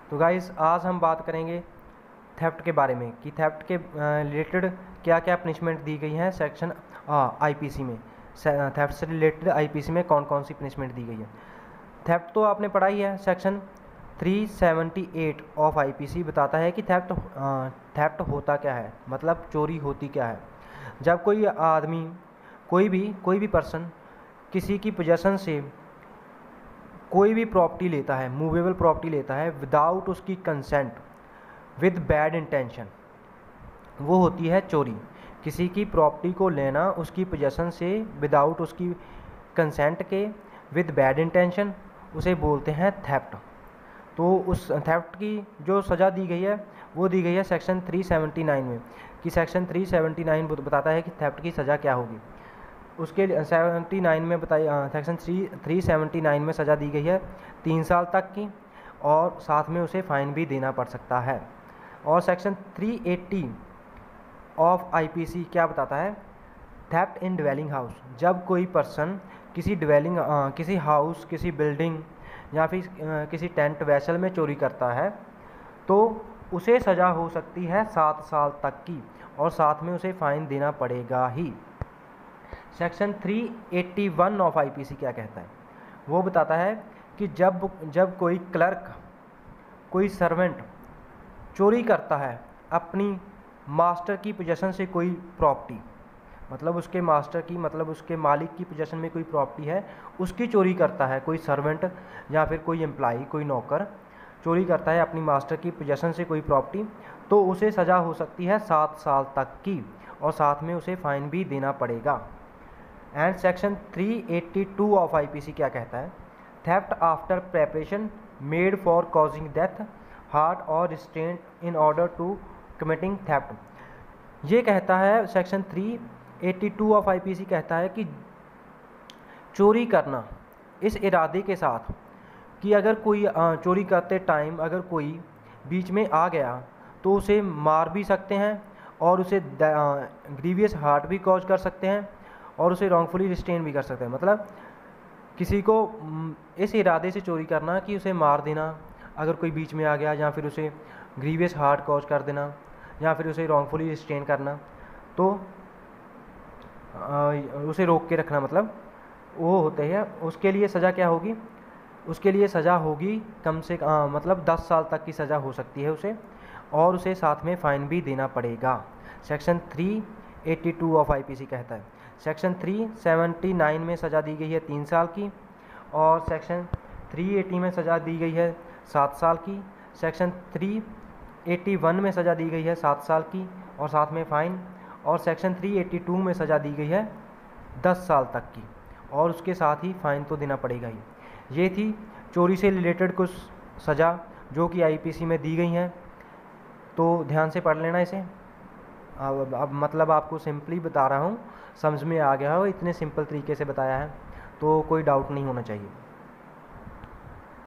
तो गाइस आज हम बात करेंगे थेफ्ट के बारे में कि थेफ्ट के रिलेटेड क्या क्या पनिशमेंट दी गई हैं सेक्शन आईपीसी में। थेफ्ट से रिलेटेड आईपीसी में कौन कौन सी पनिशमेंट दी गई है। थेफ्ट तो आपने पढ़ा ही है, सेक्शन 378 ऑफ आईपीसी बताता है कि थेफ्ट होता क्या है, मतलब चोरी होती क्या है। जब कोई आदमी कोई भी पर्सन किसी की पोजेसन से कोई भी प्रॉपर्टी लेता है, मूवेबल प्रॉपर्टी लेता है विदाउट उसकी कंसेंट, विद बैड इंटेंशन, वो होती है चोरी। किसी की प्रॉपर्टी को लेना उसकी पोजेसन से विदाउट उसकी कंसेंट के, विद बैड इंटेंशन, उसे बोलते हैं थेफ्ट। तो उस थेफ्ट की जो सज़ा दी गई है वो दी गई है सेक्शन 379 में, कि सेक्शन 379 बताता है कि थेफ्ट की सज़ा क्या होगी। उसके 79 में बताई सेक्शन 379 में सज़ा दी गई है 3 साल तक की, और साथ में उसे फ़ाइन भी देना पड़ सकता है। और सेक्शन 380 ऑफ आईपीसी क्या बताता है, थेफ्ट इन ड्वेलिंग हाउस। जब कोई पर्सन किसी हाउस, किसी बिल्डिंग या फिर किसी टेंट वेसल में चोरी करता है तो उसे सज़ा हो सकती है 7 साल तक की, और साथ में उसे फ़ाइन देना पड़ेगा ही। सेक्शन 381 ऑफ आईपीसी क्या कहता है, वो बताता है कि जब कोई क्लर्क, कोई सर्वेंट चोरी करता है अपनी मास्टर की पोजीशन से कोई प्रॉपर्टी, मतलब उसके मास्टर की, मतलब उसके मालिक की पोजीशन में कोई प्रॉपर्टी है, उसकी चोरी करता है कोई सर्वेंट या फिर कोई एम्प्लॉई, कोई नौकर चोरी करता है अपनी मास्टर की पोजीशन से कोई प्रॉपर्टी, तो उसे सज़ा हो सकती है 7 साल तक की, और साथ में उसे फ़ाइन भी देना पड़ेगा। एंड सेक्शन 382 ऑफ आईपीसी क्या कहता है, theft after preparation made for causing death, hurt और restraint in order to committing theft. ये कहता है सेक्शन 382 ऑफ आईपीसी कहता है कि चोरी करना इस इरादे के साथ कि अगर कोई चोरी करते टाइम अगर कोई बीच में आ गया तो उसे मार भी सकते हैं, और उसे ग्रीवियस हार्ट भी कॉज कर सकते हैं, और उसे रॉन्गफुली रिस्ट्रेन भी कर सकते हैं। मतलब किसी को इस इरादे से चोरी करना कि उसे मार देना अगर कोई बीच में आ गया, या फिर उसे ग्रीवियस हार्ट कॉज कर देना, या फिर उसे रॉन्गफुली रिस्ट्रेन करना, तो उसे रोक के रखना, मतलब वो होते हैं। उसके लिए सज़ा क्या होगी, उसके लिए सज़ा होगी कम से मतलब 10 साल तक की सज़ा हो सकती है उसे, और उसे साथ में फ़ाइन भी देना पड़ेगा। सेक्शन 382 ऑफ आईपीसी कहता है। सेक्शन 379 में सज़ा दी गई है 3 साल की, और सेक्शन 380 में सज़ा दी गई है 7 साल की। सेक्शन 381 में सज़ा दी गई है 7 साल की और साथ में फ़ाइन, और सेक्शन 382 में सज़ा दी गई है 10 साल तक की, और उसके साथ ही फ़ाइन तो देना पड़ेगा ही। ये थी चोरी से रिलेटेड कुछ सज़ा जो कि आईपीसी में दी गई हैं, तो ध्यान से पढ़ लेना इसे। अब मतलब आपको सिंपली बता रहा हूँ, समझ में आ गया हो, इतने सिंपल तरीके से बताया है, तो कोई डाउट नहीं होना चाहिए।